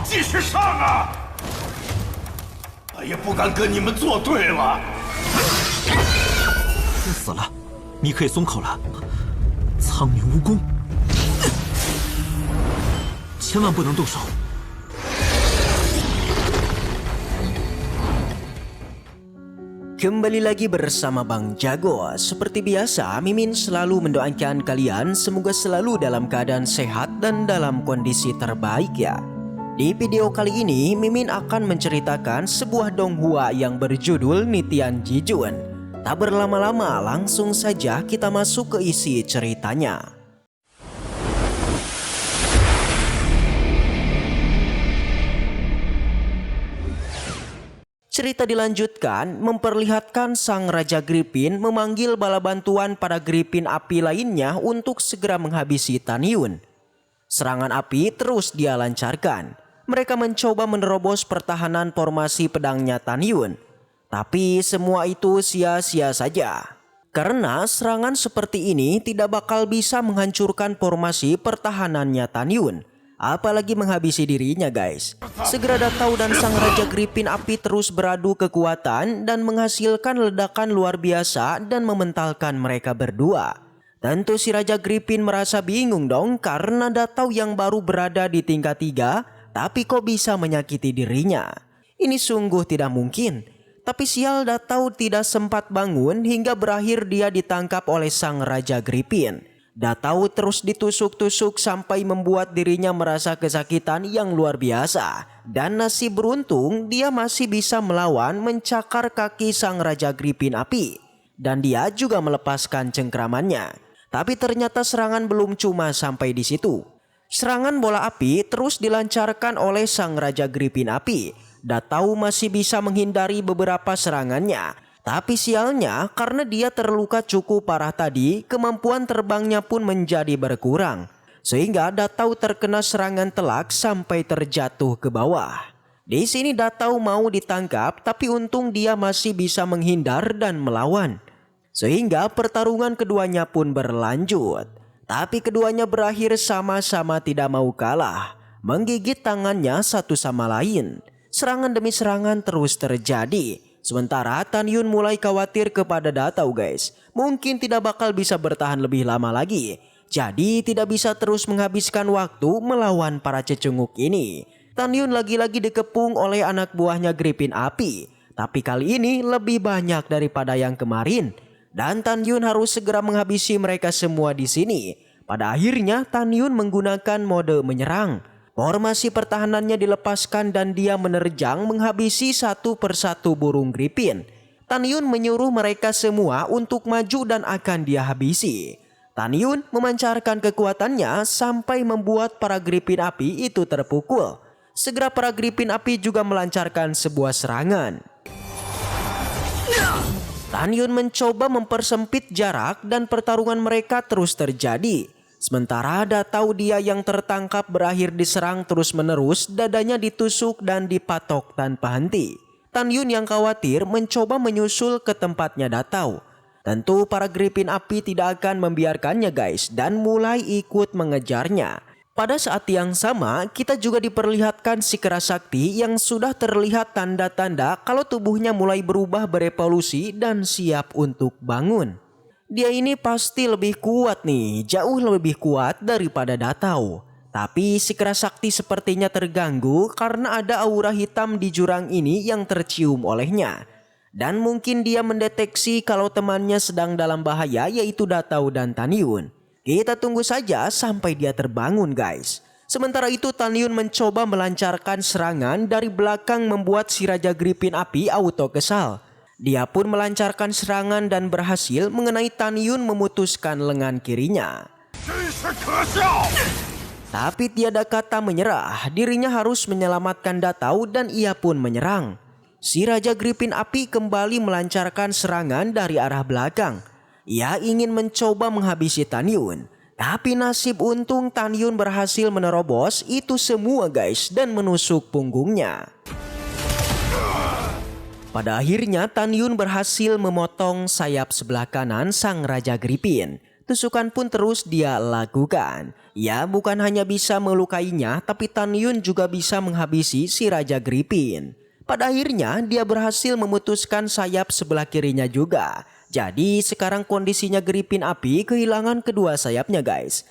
继续上啊！我也不敢跟你们作对了。死了，你可以松口了。苍云蜈蚣，千万不能动手。 Kembali lagi bersama Bang Jago. Seperti biasa, Mimin selalu mendoakan kalian semoga selalu dalam keadaan sehat dan dalam kondisi terbaik ya. Di video kali ini, Mimin akan menceritakan sebuah donghua yang berjudul Nitian Jijun. Tak berlama-lama, langsung saja kita masuk ke isi ceritanya. Cerita dilanjutkan memperlihatkan sang Raja Gripin memanggil bala bantuan pada Gripin api lainnya untuk segera menghabisi Tan Yun. Serangan api terus dia lancarkan. Mereka mencoba menerobos pertahanan formasi pedangnya Tan Yun. Tapi semua itu sia-sia saja. Karena serangan seperti ini tidak bakal bisa menghancurkan formasi pertahanannya Tan Yun. Apalagi menghabisi dirinya guys. Segera Datau dan sang Raja Gripin api terus beradu kekuatan dan menghasilkan ledakan luar biasa dan mementalkan mereka berdua. Tentu si Raja Gripin merasa bingung dong karena Datau yang baru berada di tingkat 3 tapi kok bisa menyakiti dirinya. Ini sungguh tidak mungkin. Tapi sial Datau tidak sempat bangun hingga berakhir dia ditangkap oleh sang Raja Gripin. Datau terus ditusuk-tusuk sampai membuat dirinya merasa kesakitan yang luar biasa. Dan nasib beruntung dia masih bisa melawan mencakar kaki sang Raja Gripin api. Dan dia juga melepaskan cengkramannya. Tapi ternyata serangan belum cuma sampai di situ. Serangan bola api terus dilancarkan oleh sang Raja Gripin api. Datau masih bisa menghindari beberapa serangannya. Tapi sialnya karena dia terluka cukup parah tadi, kemampuan terbangnya pun menjadi berkurang. Sehingga Datau terkena serangan telak sampai terjatuh ke bawah. Di sini Datau mau ditangkap tapi untung dia masih bisa menghindar dan melawan. Sehingga pertarungan keduanya pun berlanjut. Tapi keduanya berakhir sama-sama tidak mau kalah. Menggigit tangannya satu sama lain. Serangan demi serangan terus terjadi. Sementara Tan Yun mulai khawatir kepada Datau guys. Mungkin tidak bakal bisa bertahan lebih lama lagi. Jadi tidak bisa terus menghabiskan waktu melawan para cecunguk ini. Tan Yun lagi-lagi dikepung oleh anak buahnya Gripin api. Tapi kali ini lebih banyak daripada yang kemarin. Dan Tan Yun harus segera menghabisi mereka semua di sini. Pada akhirnya Tan Yun menggunakan mode menyerang. Formasi pertahanannya dilepaskan dan dia menerjang menghabisi satu persatu burung Gripin. Tan Yun menyuruh mereka semua untuk maju dan akan dia habisi. Tan Yun memancarkan kekuatannya sampai membuat para Gripin api itu terpukul. Segera para Gripin api juga melancarkan sebuah serangan. Tan Yun mencoba mempersempit jarak dan pertarungan mereka terus terjadi. Sementara Datau dia yang tertangkap berakhir diserang terus-menerus, dadanya ditusuk dan dipatok tanpa henti. Tan Yun yang khawatir mencoba menyusul ke tempatnya Datau. Tentu para Gripin api tidak akan membiarkannya guys dan mulai ikut mengejarnya. Pada saat yang sama kita juga diperlihatkan si Kera Sakti yang sudah terlihat tanda-tanda kalau tubuhnya mulai berubah berevolusi dan siap untuk bangun. Dia ini pasti lebih kuat nih, jauh lebih kuat daripada Datau. Tapi si Kera Sakti sepertinya terganggu karena ada aura hitam di jurang ini yang tercium olehnya. Dan mungkin dia mendeteksi kalau temannya sedang dalam bahaya yaitu Datau dan Tan Yun. Kita tunggu saja sampai dia terbangun guys. Sementara itu Tan Yun mencoba melancarkan serangan dari belakang membuat si Raja Gripin api auto kesal. Dia pun melancarkan serangan dan berhasil mengenai Tan Yun memutuskan lengan kirinya. Tapi tiada kata menyerah, dirinya harus menyelamatkan Datau dan ia pun menyerang. Si Raja Gripin api kembali melancarkan serangan dari arah belakang. Ia ingin mencoba menghabisi Tan Yun. Tapi nasib untung Tan Yun berhasil menerobos itu semua guys dan menusuk punggungnya. Pada akhirnya Tan Yun berhasil memotong sayap sebelah kanan sang Raja Gripin. Tusukan pun terus dia lakukan. Ya, bukan hanya bisa melukainya, tapi Tan Yun juga bisa menghabisi si Raja Gripin. Pada akhirnya dia berhasil memutuskan sayap sebelah kirinya juga. Jadi sekarang kondisinya Gripin api kehilangan kedua sayapnya guys.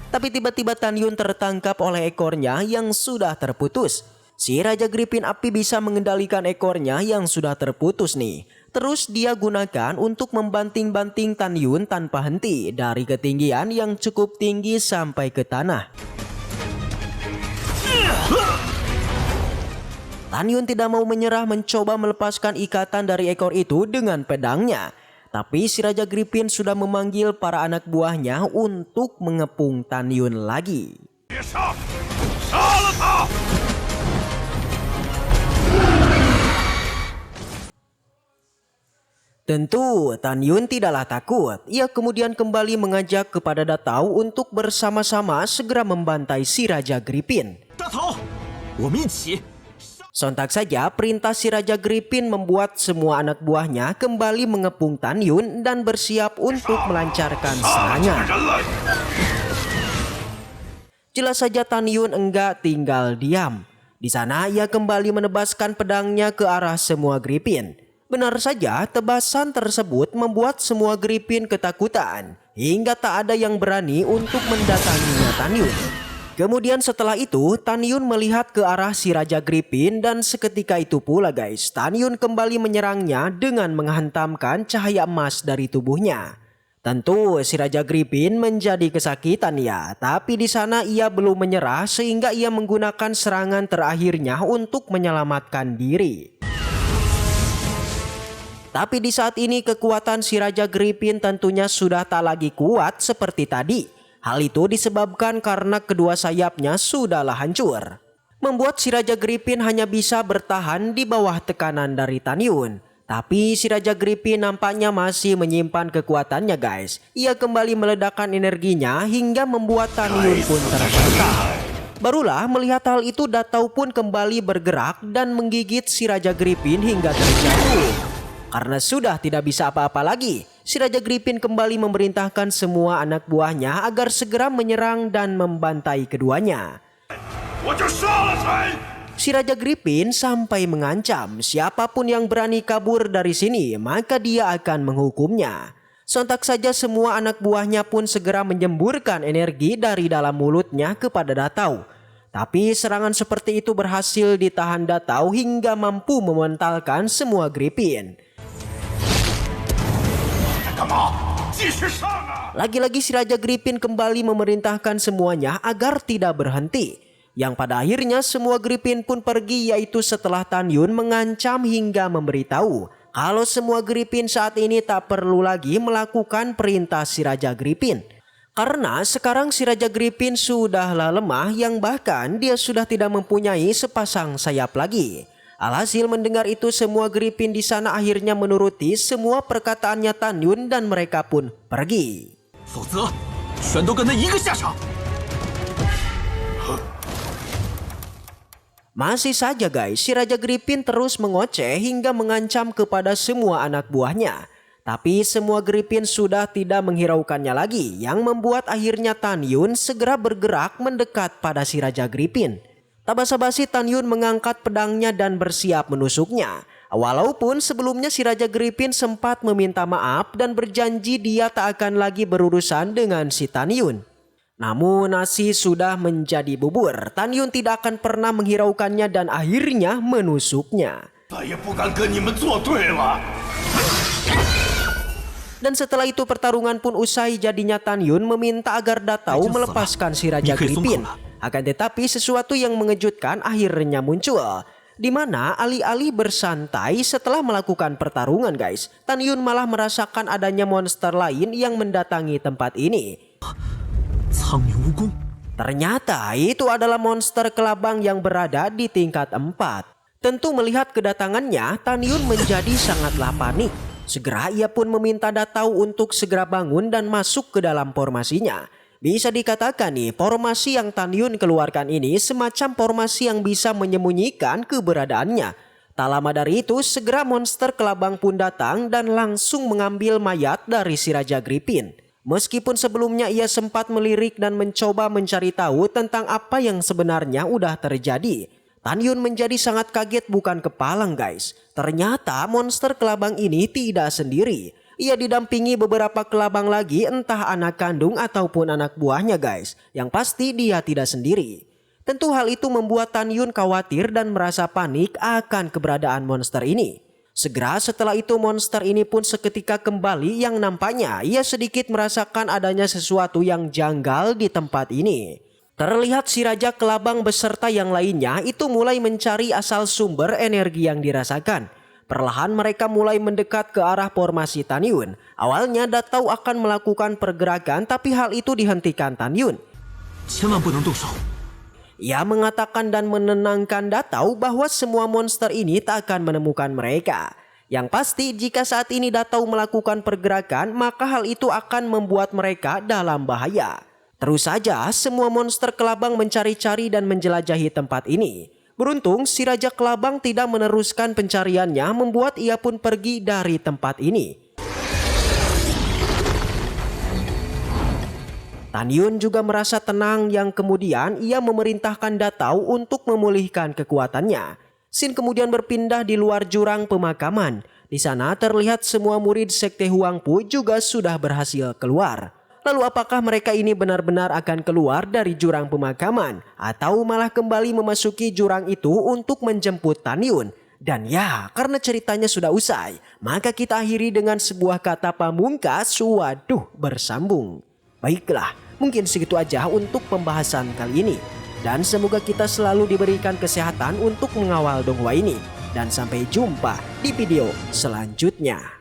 Tapi tiba-tiba Tan Yun tertangkap oleh ekornya yang sudah terputus. Si Raja Gripin api bisa mengendalikan ekornya yang sudah terputus nih. Terus dia gunakan untuk membanting-banting Tan Yun tanpa henti dari ketinggian yang cukup tinggi sampai ke tanah. Tan Yun tidak mau menyerah mencoba melepaskan ikatan dari ekor itu dengan pedangnya. Tapi si Raja Gripin sudah memanggil para anak buahnya untuk mengepung Tan Yun lagi. Tentu Tan Yun tidaklah takut. Ia kemudian kembali mengajak kepada Datao untuk bersama-sama segera membantai si Raja Gripin. Sontak saja perintah si Raja Gripin membuat semua anak buahnya kembali mengepung Tan Yun dan bersiap untuk melancarkan serangan. Jelas saja Tan Yun enggak tinggal diam. Di sana ia kembali menebaskan pedangnya ke arah semua Gripin. Benar saja, tebasan tersebut membuat semua Gripin ketakutan hingga tak ada yang berani untuk mendatanginya Tan Yun. Kemudian setelah itu, Tan Yun melihat ke arah si Raja Gripin dan seketika itu pula guys, Tan Yun kembali menyerangnya dengan menghantamkan cahaya emas dari tubuhnya. Tentu si Raja Gripin menjadi kesakitan ya, tapi di sana ia belum menyerah sehingga ia menggunakan serangan terakhirnya untuk menyelamatkan diri. Tapi di saat ini kekuatan si Raja Gripin tentunya sudah tak lagi kuat seperti tadi. Hal itu disebabkan karena kedua sayapnya sudahlah hancur. Membuat si Raja Gripin hanya bisa bertahan di bawah tekanan dari Tan Yun. Tapi si Raja Gripin nampaknya masih menyimpan kekuatannya guys. Ia kembali meledakkan energinya hingga membuat Tan Yun pun tersentak. Barulah melihat hal itu Datao pun kembali bergerak dan menggigit si Raja Gripin hingga terjatuh. Karena sudah tidak bisa apa-apa lagi, si Raja Gripin kembali memerintahkan semua anak buahnya agar segera menyerang dan membantai keduanya. Si Raja Gripin sampai mengancam siapapun yang berani kabur dari sini maka dia akan menghukumnya. Sontak saja semua anak buahnya pun segera menyemburkan energi dari dalam mulutnya kepada Datao. Tapi serangan seperti itu berhasil ditahan Datao hingga mampu mementalkan semua Gripin. Lagi-lagi si Raja Gripin kembali memerintahkan semuanya agar tidak berhenti. Yang pada akhirnya semua Gripin pun pergi, yaitu setelah Tan Yun mengancam hingga memberitahu kalau semua Gripin saat ini tak perlu lagi melakukan perintah si Raja Gripin. Karena sekarang si Raja Gripin sudahlah lemah yang bahkan dia sudah tidak mempunyai sepasang sayap lagi. Alhasil mendengar itu semua Gripin di sana akhirnya menuruti semua perkataannya Tan Yun dan mereka pun pergi. Masih saja guys, si Raja Gripin terus mengoceh hingga mengancam kepada semua anak buahnya. Tapi semua Gripin sudah tidak menghiraukannya lagi yang membuat akhirnya Tan Yun segera bergerak mendekat pada si Raja Gripin. Tak basa-basi Tan Yun mengangkat pedangnya dan bersiap menusuknya. Walaupun sebelumnya si Raja Gripin sempat meminta maaf dan berjanji dia tak akan lagi berurusan dengan si Tan Yun. Namun nasi sudah menjadi bubur. Tan Yun tidak akan pernah menghiraukannya dan akhirnya menusuknya. Dan setelah itu pertarungan pun usai, jadinya Tan Yun meminta agar Datao melepaskan si Raja Gripin. Akan tetapi sesuatu yang mengejutkan akhirnya muncul. Di mana alih-alih bersantai setelah melakukan pertarungan guys, Tan Yun malah merasakan adanya monster lain yang mendatangi tempat ini. Ternyata itu adalah monster kelabang yang berada di tingkat 4. Tentu melihat kedatangannya, Tan Yun menjadi sangatlah panik. Segera ia pun meminta Datao untuk segera bangun dan masuk ke dalam formasinya. Bisa dikatakan nih, formasi yang Tan Yun keluarkan ini semacam formasi yang bisa menyembunyikan keberadaannya. Tak lama dari itu, segera monster kelabang pun datang dan langsung mengambil mayat dari si Raja Gripin. Meskipun sebelumnya ia sempat melirik dan mencoba mencari tahu tentang apa yang sebenarnya udah terjadi, Tan Yun menjadi sangat kaget bukan kepalang guys. Ternyata monster kelabang ini tidak sendiri. Ia didampingi beberapa kelabang lagi, entah anak kandung ataupun anak buahnya guys. Yang pasti dia tidak sendiri. Tentu hal itu membuat Tan Yun khawatir dan merasa panik akan keberadaan monster ini. Segera setelah itu monster ini pun seketika kembali yang nampaknya ia sedikit merasakan adanya sesuatu yang janggal di tempat ini. Terlihat si Raja Kelabang beserta yang lainnya itu mulai mencari asal sumber energi yang dirasakan. Perlahan mereka mulai mendekat ke arah formasi Tan Yun. Awalnya Datau akan melakukan pergerakan tapi hal itu dihentikan Tan Yun. 千万不能动手。 Ia mengatakan dan menenangkan Datau bahwa semua monster ini tak akan menemukan mereka. Yang pasti jika saat ini Datau melakukan pergerakan maka hal itu akan membuat mereka dalam bahaya. Terus saja semua monster kelabang mencari-cari dan menjelajahi tempat ini. Beruntung si Raja Kelabang tidak meneruskan pencariannya membuat ia pun pergi dari tempat ini. Tan Yun juga merasa tenang yang kemudian ia memerintahkan Datau untuk memulihkan kekuatannya. Sin kemudian berpindah di luar jurang pemakaman. Di sana terlihat semua murid Sekte Huangpu juga sudah berhasil keluar. Lalu apakah mereka ini benar-benar akan keluar dari jurang pemakaman atau malah kembali memasuki jurang itu untuk menjemput Tan Yun? Dan ya, karena ceritanya sudah usai, maka kita akhiri dengan sebuah kata pamungkas, waduh bersambung. Baiklah, mungkin segitu aja untuk pembahasan kali ini. Dan semoga kita selalu diberikan kesehatan untuk mengawal donghua ini. Dan sampai jumpa di video selanjutnya.